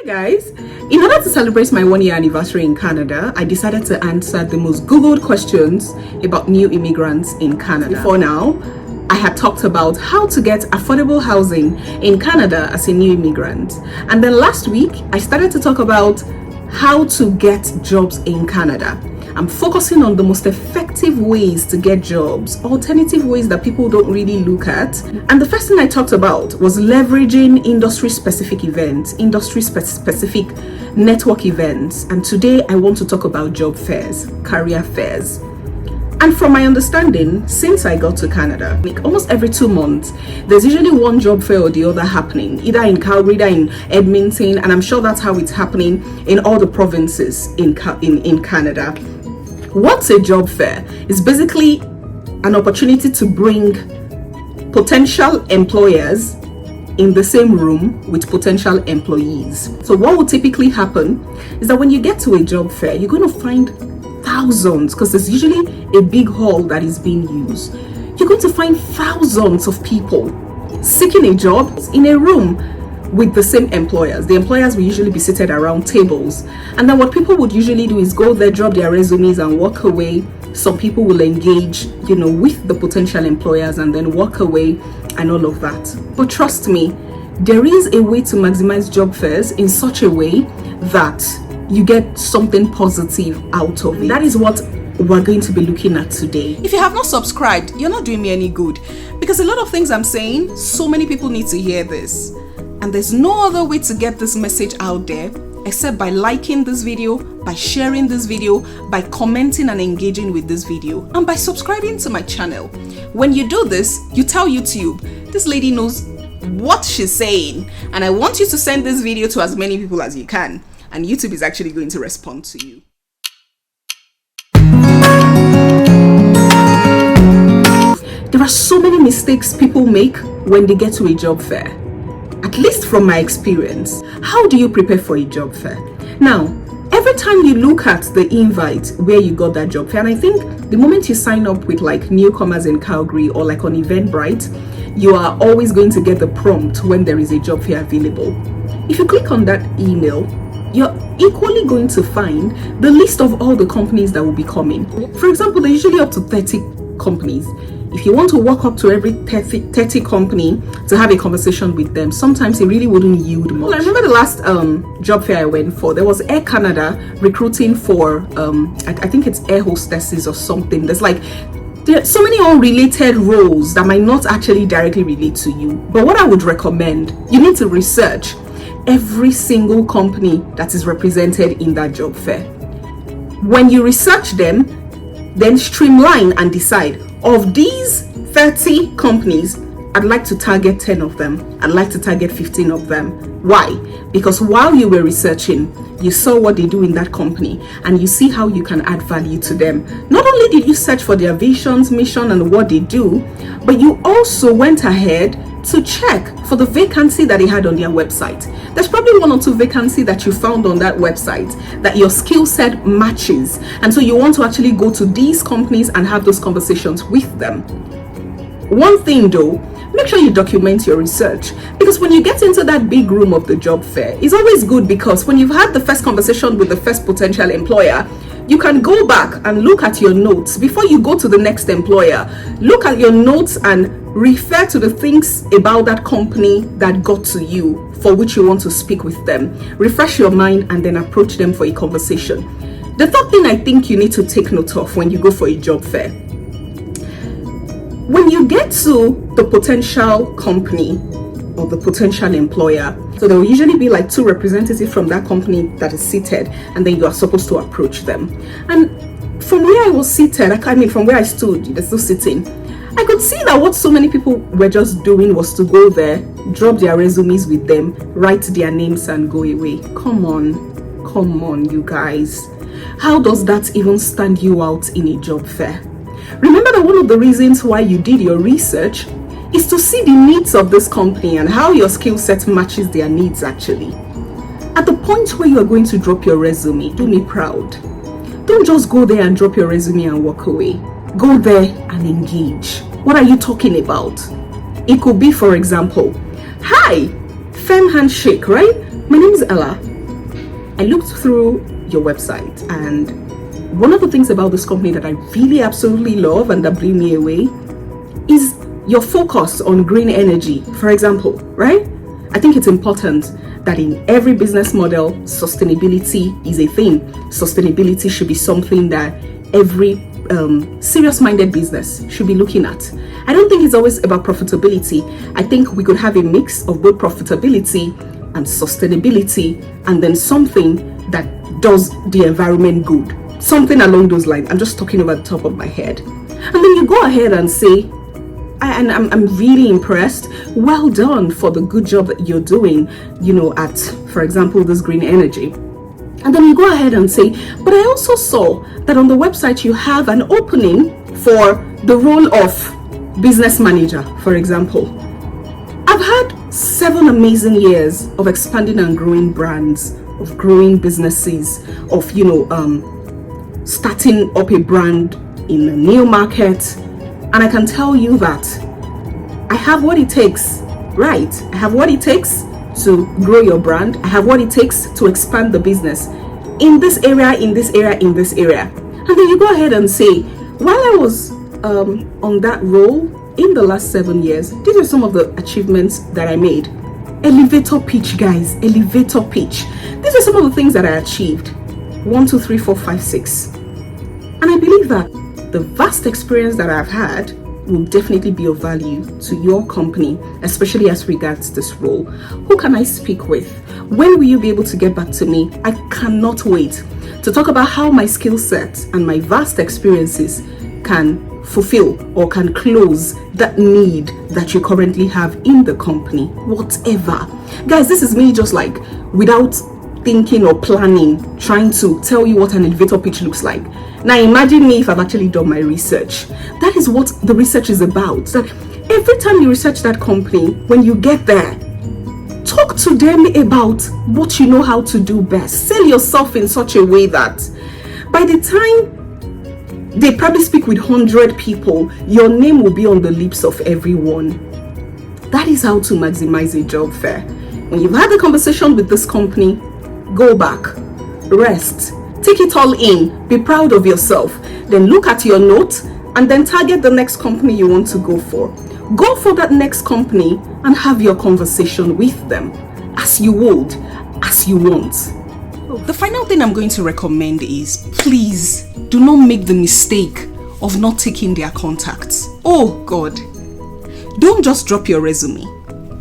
Guys, in order to celebrate my 1-year anniversary in Canada, I decided to answer the most Googled questions about new immigrants in Canada. For now, I had talked about how to get affordable housing in Canada as a new immigrant. And then last week, I started to talk about how to get jobs in Canada. I'm focusing on the most effective ways to get jobs, alternative ways that people don't really look at. And the first thing I talked about was leveraging industry-specific events, industry-specific network events. And today I want to talk about job fairs, career fairs. And from my understanding, since I got to Canada, like almost every 2 months, there's usually one job fair or the other happening, either in Calgary, either in Edmonton, and I'm sure that's how it's happening in all the provinces in Canada. What's a job fair? It's basically an opportunity to bring potential employers in the same room with potential employees. So what will typically happen is that when you get to a job fair, you're going to find thousands, because there's usually a big hall that is being used. You're going to find thousands of people seeking a job in a room with the same employers. The employers will usually be seated around tables, and then what people would usually do is go there, drop their resumes and walk away. Some people will engage, with the potential employers and then walk away and all of that. But trust me, there is a way to maximize job fairs in such a way that you get something positive out of it. That is what we're going to be looking at today. If you have not subscribed, you're not doing me any good, because a lot of things I'm saying, so many people need to hear this. And there's no other way to get this message out there except by liking this video, by sharing this video, by commenting and engaging with this video, and by subscribing to my channel. When you do this, you tell YouTube, this lady knows what she's saying, and I want you to send this video to as many people as you can, and YouTube is actually going to respond to you. There are so many mistakes people make when they get to a job fair. At least from my experience. How do you prepare for a job fair? Now, every time you look at the invite where you got that job fair, and I think the moment you sign up with like newcomers in Calgary or like on Eventbrite, you are always going to get the prompt when there is a job fair available. If you click on that email, you're equally going to find the list of all the companies that will be coming. For example, there's usually up to 30 companies. If you want to walk up to every 30 company to have a conversation with them, sometimes it really wouldn't yield much. Well, I remember the last job fair I went for, there was Air Canada recruiting for, I think it's air hostesses or something. There are so many unrelated roles that might not actually directly relate to you. But what I would recommend, you need to research every single company that is represented in that job fair. When you research them, then streamline and decide, of these 30 companies, I'd like to target 10 of them. I'd like to target 15 of them. Why? Because while you were researching, you saw what they do in that company and you see how you can add value to them. Not only did you search for their visions, mission, and what they do, but you also went ahead to check for the vacancy that they had on their website. There's probably 1 or 2 vacancies that you found on that website that your skill set matches. And so you want to actually go to these companies and have those conversations with them. One thing though, make sure you document your research, because when you get into that big room of the job fair, it's always good because when you've had the first conversation with the first potential employer, you can go back and look at your notes before you go to the next employer. Look at your notes and refer to the things about that company that got to you for which you want to speak with them. Refresh your mind and then approach them for a conversation. The third thing I think you need to take note of when you go for a job fair, when you get to the potential company or the potential employer, so there will usually be like 2 representatives from that company that is seated, and then you are supposed to approach them. And from where I was seated, from where I stood, they're still sitting, I could see that what so many people were just doing was to go there, drop their resumes with them, write their names and go away. Come on, you guys. How does that even stand you out in a job fair? Remember that one of the reasons why you did your research is to see the needs of this company and how your skill set matches their needs actually. At the point where you are going to drop your resume, do me proud. Don't just go there and drop your resume and walk away. Go there and engage. What are you talking about? It could be, for example, hi, firm handshake, right? My name is Ella. I looked through your website, and one of the things about this company that I really absolutely love and that blew me away is your focus on green energy, for example, right? I think it's important that in every business model, sustainability is a thing. Sustainability should be something that every serious-minded business should be looking at. I don't think it's always about profitability. I think we could have a mix of both profitability and sustainability, and then something that does the environment good. Something along those lines. I'm just talking over the top of my head. And then you go ahead and say, and I'm really impressed. Well done for the good job that you're doing, at, for example, this green energy. And then you go ahead and say, but I also saw that on the website you have an opening for the role of business manager, for example. I've had 7 amazing years of expanding and growing brands, of growing businesses, of, starting up a brand in a new market. And I can tell you that I have what it takes, right? I have what it takes to grow your brand. I have what it takes to expand the business in this area, in this area, in this area. And then you go ahead and say, while I was on that role in the last 7 years, these are some of the achievements that I made. Elevator pitch, guys, elevator pitch. These are some of the things that I achieved. 1, 2, 3, 4, 5, 6. And I believe that the vast experience that I've had will definitely be of value to your company, especially as regards this role. Who can I speak with? When will you be able to get back to me? I cannot wait to talk about how my skill set and my vast experiences can fulfill or can close that need that you currently have in the company, whatever. Guys, this is me just like without thinking or planning, trying to tell you what an elevator pitch looks like. Now imagine me if I've actually done my research. That is what the research is about. That every time you research that company, when you get there, talk to them about what you know how to do best. Sell yourself in such a way that by the time they probably speak with 100 people, your name will be on the lips of everyone. That is how to maximize a job fair. When you've had a conversation with this company, go back, rest, take it all in, be proud of yourself, then look at your note and then target the next company you want to go for. Go for that next company and have your conversation with them as you would, as you want. The final thing I'm going to recommend is, please do not make the mistake of not taking their contacts. Oh God, don't just drop your resume.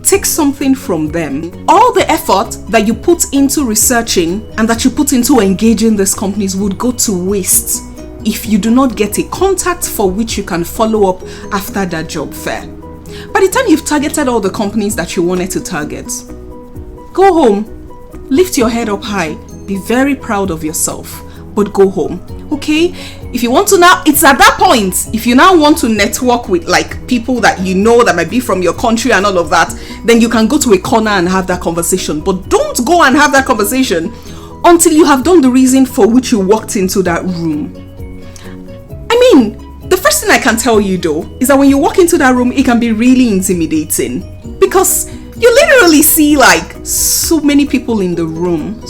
Take something from them. All the effort that you put into researching and that you put into engaging these companies would go to waste if you do not get a contact for which you can follow up after that job fair. By the time you've targeted all the companies that you wanted to target, go home, lift your head up high, be very proud of yourself, but go home. Okay, if you want to now, it's at that point, if you now want to network with like people that you know that might be from your country and all of that, then you can go to a corner and have that conversation. But don't go and have that conversation until you have done the reason for which you walked into that room. I mean, the first thing I can tell you though is that when you walk into that room, it can be really intimidating because you literally see like so many people in the room.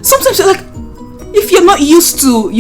Sometimes you're like, if you're not used to,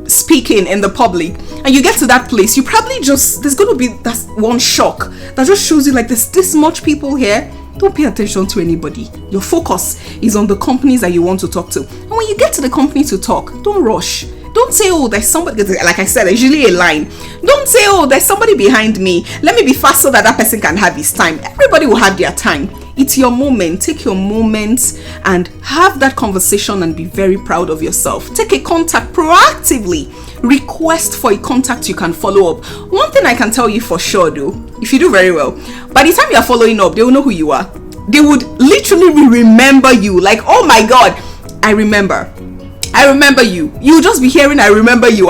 speaking in the public and you get to that place, you probably there's going to be that one shock that just shows you like there's this much people here. Don't pay attention to anybody. Your focus is on the companies that you want to talk to. And when you get to the company to talk, don't rush. Don't say, oh, there's somebody, like I said, there's usually a line. Don't say, oh, there's somebody behind me. Let me be fast so that person can have his time. Everybody will have their time. It's your moment. Take your moment and have that conversation and be very proud of yourself. Take a contact proactively. Request for a contact you can follow up. One thing I can tell you for sure though, if you do very well, by the time you're following up, they will know who you are. They would literally remember you. Like, oh my God, I remember you. You'll just be hearing, I remember you.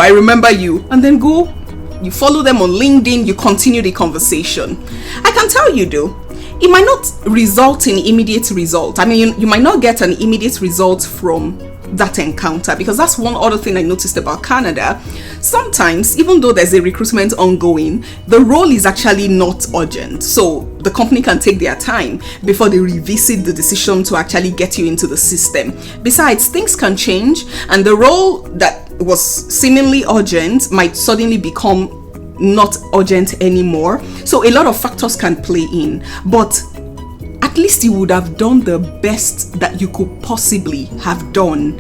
And then go, you follow them on LinkedIn, you continue the conversation. I can tell you though, it might not result in immediate result. I mean, you might not get an immediate result from that encounter, because that's one other thing I noticed about Canada. sometimes, even though there's a recruitment ongoing, the role is actually not urgent. So the company can take their time before they revisit the decision to actually get you into the system. Besides, things can change, and the role that was seemingly urgent might suddenly become not urgent anymore. So a lot of factors can play in, but at least you would have done the best that you could possibly have done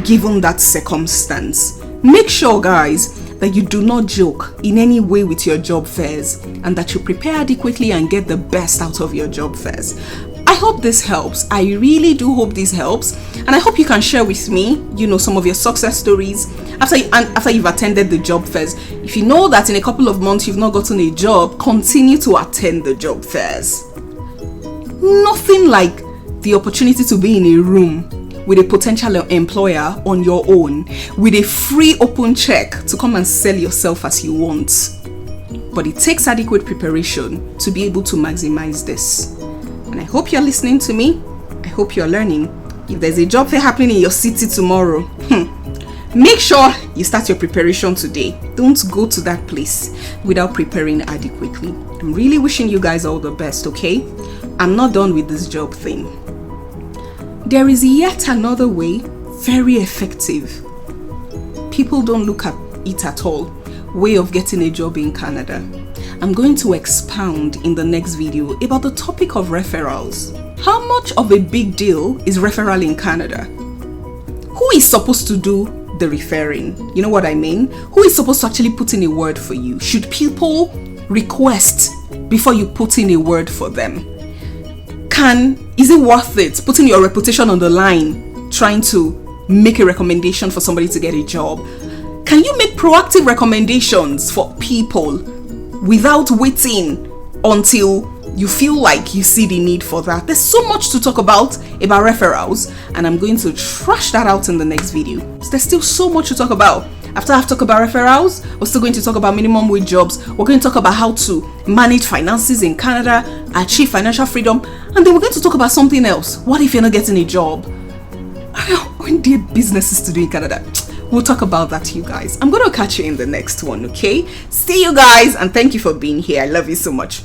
given that circumstance. Make sure, guys, that you do not joke in any way with your job fairs, and that you prepare adequately and get the best out of your job fairs. I hope this helps. I really do hope this helps, and I hope you can share with me, some of your success stories after you've attended the job fairs. If you know that in a couple of months you've not gotten a job, continue to attend the job fairs. Nothing like the opportunity to be in a room with a potential employer on your own, with a free open check to come and sell yourself as you want. But it takes adequate preparation to be able to maximize this. And I hope you're listening to me. I hope you're learning. If there's a job fair happening in your city tomorrow, make sure you start your preparation today. Don't go to that place without preparing adequately. I'm really wishing you guys all the best, okay? I'm not done with this job thing. There is yet another way, very effective. People don't look at it at all. Way of getting a job in Canada. I'm going to expound in the next video about the topic of referrals. How much of a big deal is referral in Canada? Who is supposed to do the referring? You know what I mean? Who is supposed to actually put in a word for you? Should people request before you put in a word for them? Is it worth it putting your reputation on the line trying to make a recommendation for somebody to get a job? Can you make proactive recommendations for people without waiting until you feel like you see the need for that? There's so much to talk about referrals, and I'm going to trash that out in the next video. So there's still so much to talk about. After I've talked about referrals, we're still going to talk about minimum wage jobs. We're going to talk about how to manage finances in Canada, achieve financial freedom, and then we're going to talk about something else. What if you're not getting a job? When there are businesses to do in Canada? We'll talk about that, you guys. I'm going to catch you in the next one, okay? See you guys, and thank you for being here. I love you so much.